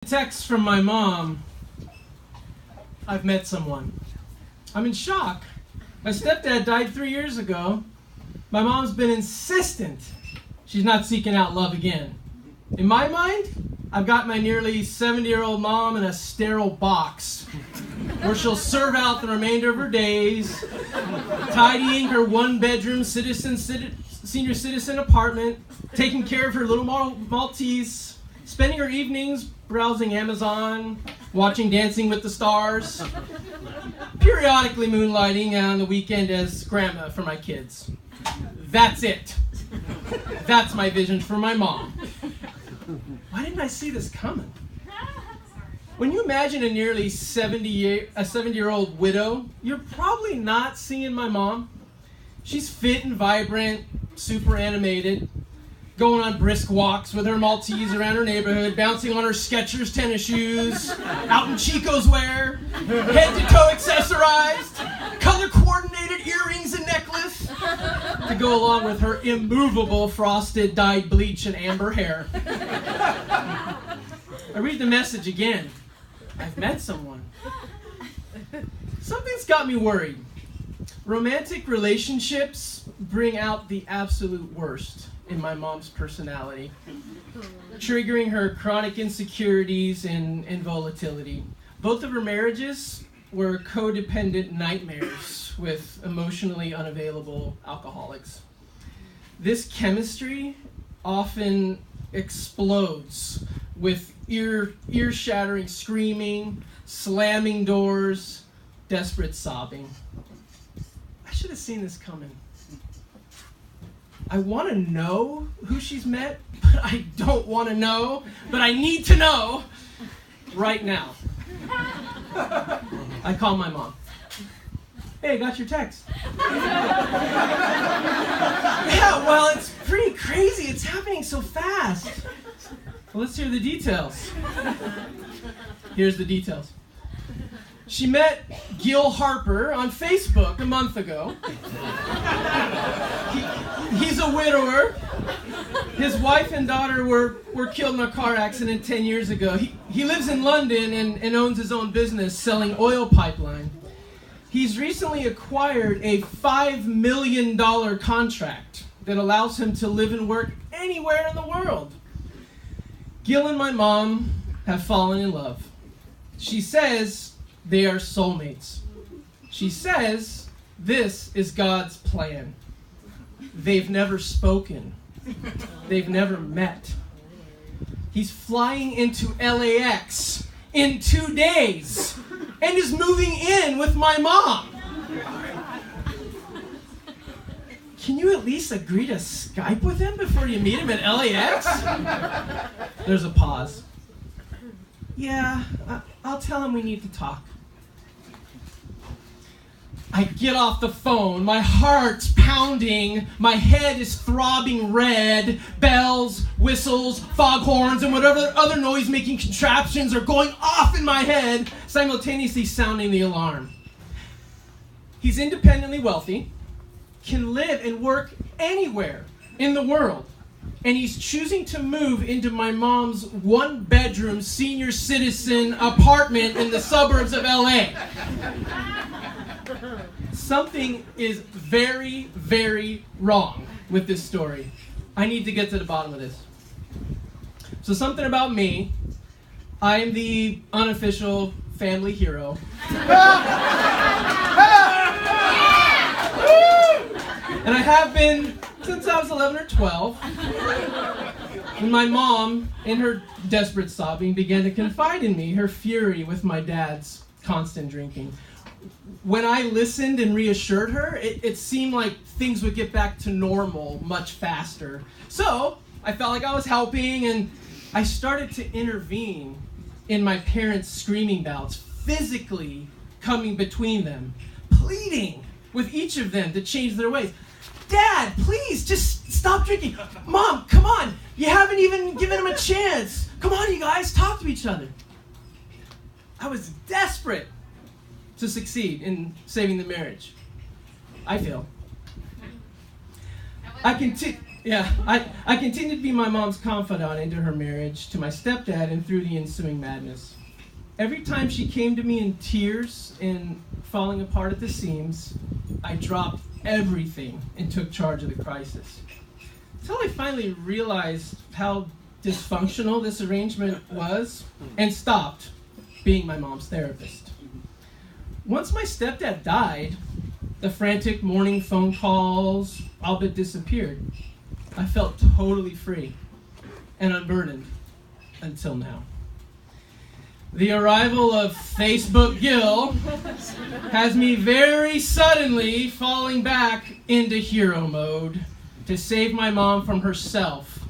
Text from my mom. I've met someone. I'm in shock. My stepdad died 3 years ago. My mom's been insistent she's not seeking out love again. In my mind, I've got my nearly 70-year-old mom in a sterile box where she'll serve out the remainder of her days, tidying her one-bedroom senior citizen apartment, taking care of her little Maltese, spending her evenings browsing Amazon, watching Dancing with the Stars, periodically moonlighting on the weekend as grandma for my kids. That's it. That's my vision for my mom. Why didn't I see this coming? When you imagine a nearly 70-year-old widow, you're probably not seeing my mom. She's fit and vibrant, super animated, going on brisk walks with her Maltese around her neighborhood, bouncing on her Skechers tennis shoes, out in Chico's wear, head-to-toe accessorized, color-coordinated earrings and necklace to go along with her immovable frosted dyed bleach and amber hair. I read the message again. I've met someone. Something's got me worried. Romantic relationships bring out the absolute worst in my mom's personality, triggering her chronic insecurities and volatility. Both of her marriages were codependent nightmares with emotionally unavailable alcoholics. This chemistry often explodes with ear-shattering screaming, slamming doors, desperate sobbing. I should have seen this coming. I want to know who she's met, but I don't want to know, but I need to know right now. I call my mom. Hey, I got your text. Yeah, well, it's pretty crazy. It's happening so fast. Well, let's hear the details. Here's the details. She met Gil Harper on Facebook a month ago. He's a widower. His wife and daughter were killed in a car accident 10 years ago. He lives in London and owns his own business selling oil pipeline. He's recently acquired a $5 million contract that allows him to live and work anywhere in the world. Gil and my mom have fallen in love. She says they are soulmates. She says this is God's plan. They've never spoken. They've never met. He's flying into LAX in 2 days and is moving in with my mom. Can you at least agree to Skype with him before you meet him at LAX? There's a pause. Yeah, I'll tell him we need to talk. I get off the phone, my heart's pounding, my head is throbbing red, bells, whistles, foghorns, and whatever other noise-making contraptions are going off in my head, simultaneously sounding the alarm. He's independently wealthy, can live and work anywhere in the world, and he's choosing to move into my mom's one-bedroom senior citizen apartment in the suburbs of LA. Something is very, very wrong with this story. I need to get to the bottom of this. So something about me. I'm the unofficial family hero. And I have been since I was 11 or 12. When my mom, in her desperate sobbing, began to confide in me her fury with my dad's constant drinking. When I listened and reassured her, it seemed like things would get back to normal much faster. So I felt like I was helping, and I started to intervene in my parents' screaming bouts, physically coming between them, pleading with each of them to change their ways. Dad, please, just stop drinking. Mom, come on. You haven't even given him a chance. Come on, you guys, talk to each other. I was desperate to succeed in saving the marriage. I failed. I Yeah, I continued to be my mom's confidant into her marriage to my stepdad and through the ensuing madness. Every time she came to me in tears and falling apart at the seams, I dropped everything and took charge of the crisis. Until I finally realized how dysfunctional this arrangement was and stopped being my mom's therapist. Once my stepdad died, the frantic morning phone calls all but disappeared. I felt totally free and unburdened until now. The arrival of Facebook Gil has me very suddenly falling back into hero mode to save my mom from herself.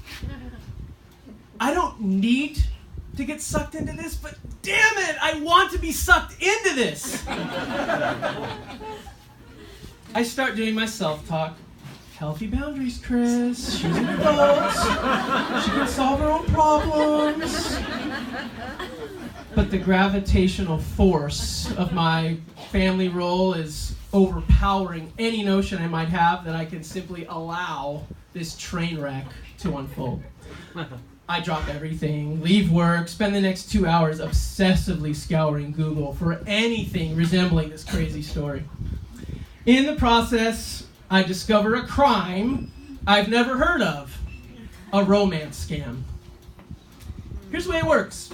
I don't need to get sucked into this, but damn it, I want to be sucked into this. I start doing my self-talk. Healthy boundaries, Chris. She's an adult. She can solve her own problems. But the gravitational force of my family role is overpowering any notion I might have that I can simply allow this train wreck to unfold. I drop everything, leave work, spend the next 2 hours obsessively scouring Google for anything resembling this crazy story. In the process, I discover a crime I've never heard of, a romance scam. Here's the way it works.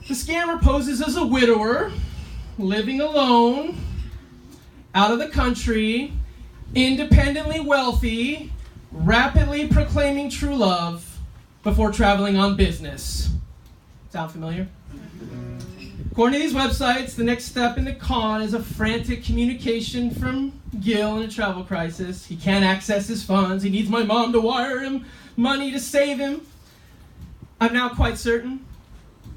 The scammer poses as a widower, living alone, out of the country, independently wealthy, rapidly proclaiming true love before traveling on business. Sound familiar? According to these websites, the next step in the con is a frantic communication from Gil in a travel crisis. He can't access his funds. He needs my mom to wire him money to save him. I'm now quite certain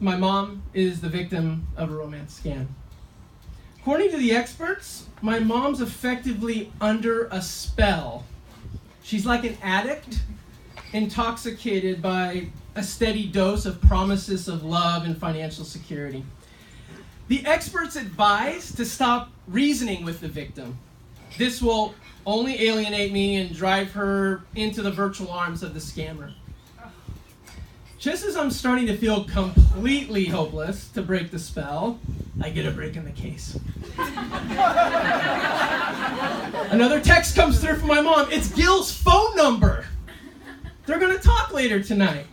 my mom is the victim of a romance scam. According to the experts, my mom's effectively under a spell. She's like an addict, intoxicated by a steady dose of promises of love and financial security. The experts advise to stop reasoning with the victim. This will only alienate me and drive her into the virtual arms of the scammer. Just as I'm starting to feel completely hopeless to break the spell, I get a break in the case. Another text comes through from my mom. It's Gil's phone number. They're going to talk later tonight.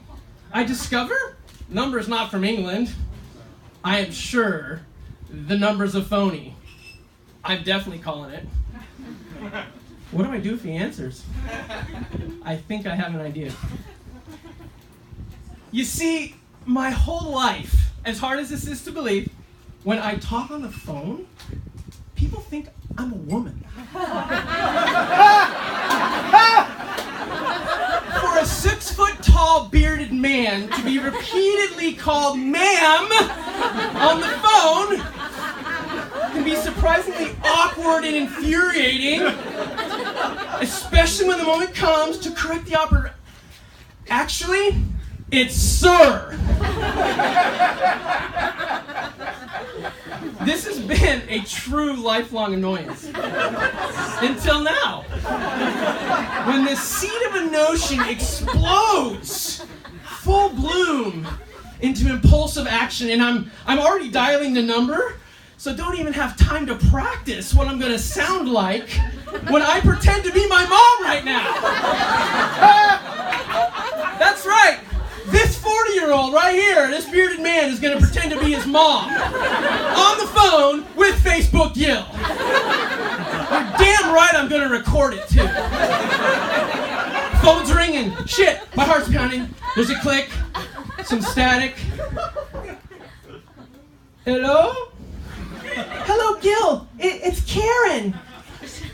I discover number's not from England. I am sure the number's a phony. I'm definitely calling it. What do I do if he answers? I think I have an idea. You see, my whole life, as hard as this is to believe, when I talk on the phone, people think I'm a woman. For a 6-foot-tall bearded man to be repeatedly called ma'am on the phone can be surprisingly awkward and infuriating, especially when the moment comes to correct the operator. Actually, it's sir. This has been a true lifelong annoyance. Until now. When the seed of a notion explodes, full bloom, into impulsive action, and I'm already dialing the number, so don't even have time to practice what I'm going to sound like when I pretend to be my mom right now. That's right. This 40-year-old right here, this bearded man, is going to pretend to be his mom on the phone with Facebook Gil. You're damn right I'm going to record it, too. Phone's ringing. Shit, my heart's pounding. There's a click, some static. Hello? Hello, Gil. It's Karen.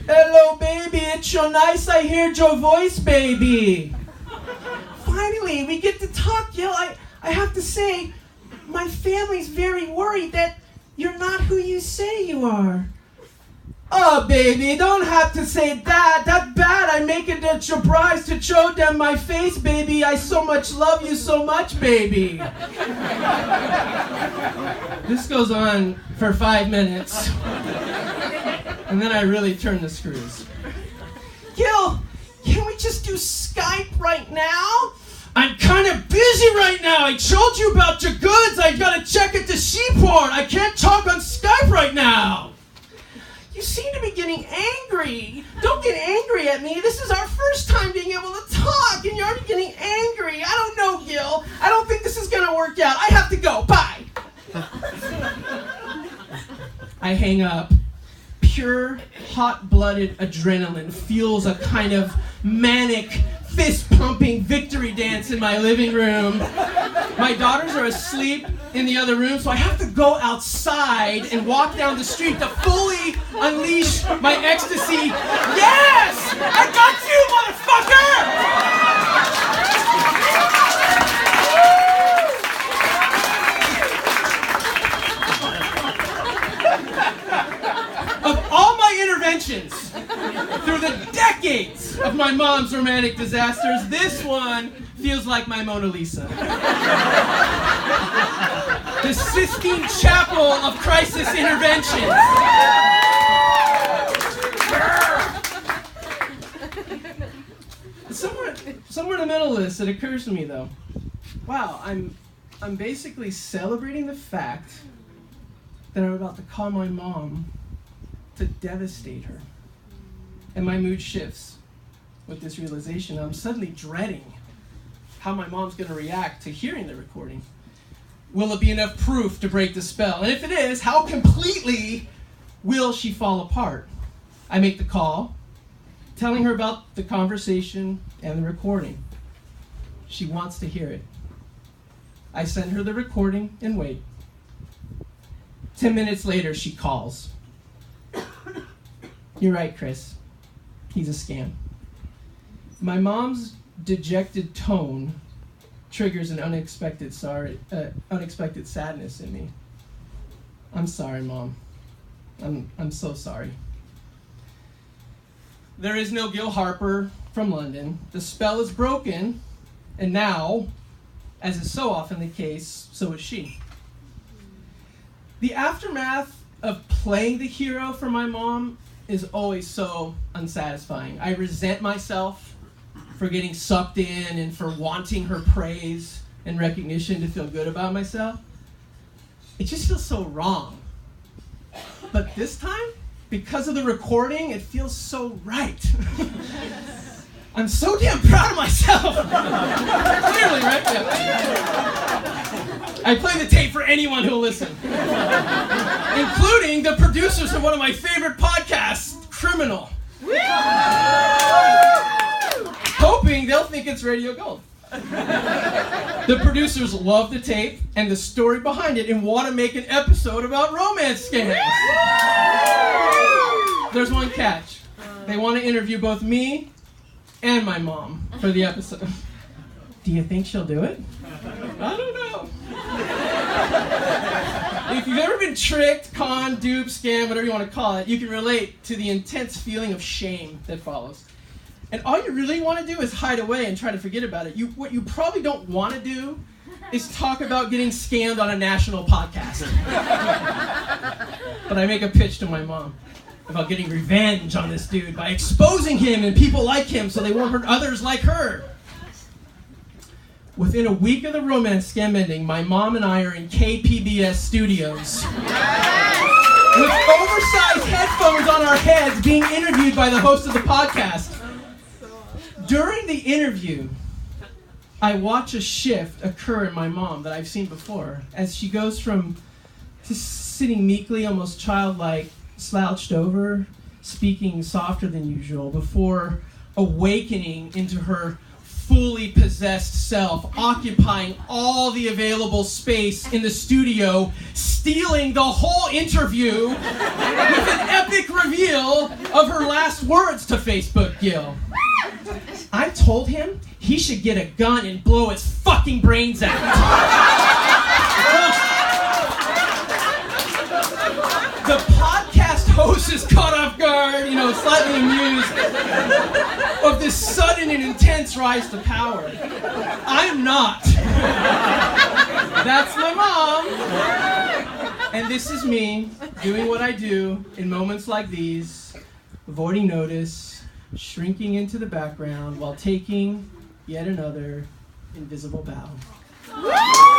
Hello, baby. It's so nice I heard your voice, baby. Finally, we get to talk, Gil. I have to say, my family's very worried that you're not who you say you are. Oh, baby, don't have to say that. That bad. I make it a surprise to show them my face, baby. I so much love you so much, baby. This goes on for 5 minutes. And then I really turn the screws. Gil, can we just do Skype right now? I'm kind of busy right now. I told you about your goods. I gotta check at the seaport. I can't talk on Skype right now. You seem to be getting angry. Don't get angry at me. This is our first time being able to talk, and you're already getting angry. I don't know, Gil. I don't think this is gonna work out. I have to go. Bye. I hang up. Pure, hot-blooded adrenaline fuels a kind of manic, fist-pumping victory dance in my living room. My daughters are asleep in the other room, so I have to go outside and walk down the street to fully unleash my ecstasy. Yes! I got you, motherfucker! Of all my interventions through the decades of my mom's romantic disasters, this one feels like my Mona Lisa. The Sistine Chapel of crisis interventions. Somewhere in the middle of this, it occurs to me though, wow, I'm basically celebrating the fact that I'm about to call my mom to devastate her. And my mood shifts with this realization. I'm suddenly dreading how my mom's going to react to hearing the recording. Will it be enough proof to break the spell? And if it is, how completely will she fall apart? I make the call, telling her about the conversation and the recording. She wants to hear it. I send her the recording and wait. 10 minutes later, she calls. You're right, Chris. He's a scam. My mom's dejected tone triggers an unexpected sadness in me. I'm sorry, Mom. I'm so sorry. There is no Gil Harper from London. The spell is broken, and now, as is so often the case, so is she. The aftermath of playing the hero for my mom is always so unsatisfying. I resent myself for getting sucked in and for wanting her praise and recognition to feel good about myself. It just feels so wrong. But this time, because of the recording, it feels so right. I'm so damn proud of myself. Clearly, right? Yeah. I play the tape for anyone who'll listen, including the producers of one of my favorite podcasts, Criminal. Hoping they'll think it's Radio Gold. The producers love the tape and the story behind it and want to make an episode about romance scams. There's one catch. They want to interview both me and my mom for the episode. Do you think she'll do it? I don't know. If you've ever been tricked, conned, duped, scammed, whatever you want to call it, you can relate to the intense feeling of shame that follows. And all you really want to do is hide away and try to forget about it. What you probably don't want to do is talk about getting scammed on a national podcast. But I make a pitch to my mom about getting revenge on this dude by exposing him and people like him so they won't hurt others like her. Within a week of the romance scam ending, my mom and I are in KPBS studios with oversized headphones on our heads being interviewed by the host of the podcast. During the interview, I watch a shift occur in my mom that I've seen before as she goes from just sitting meekly, almost childlike, slouched over, speaking softer than usual, before awakening into her fully possessed self, occupying all the available space in the studio, stealing the whole interview with an epic reveal of her last words to Facebook Gil. I told him he should get a gun and blow his fucking brains out. The podcast host is caught off guard, slightly amused of this sudden and intense rise to power. I'm not. That's my mom. And this is me doing what I do in moments like these, avoiding notice, shrinking into the background while taking yet another invisible bow.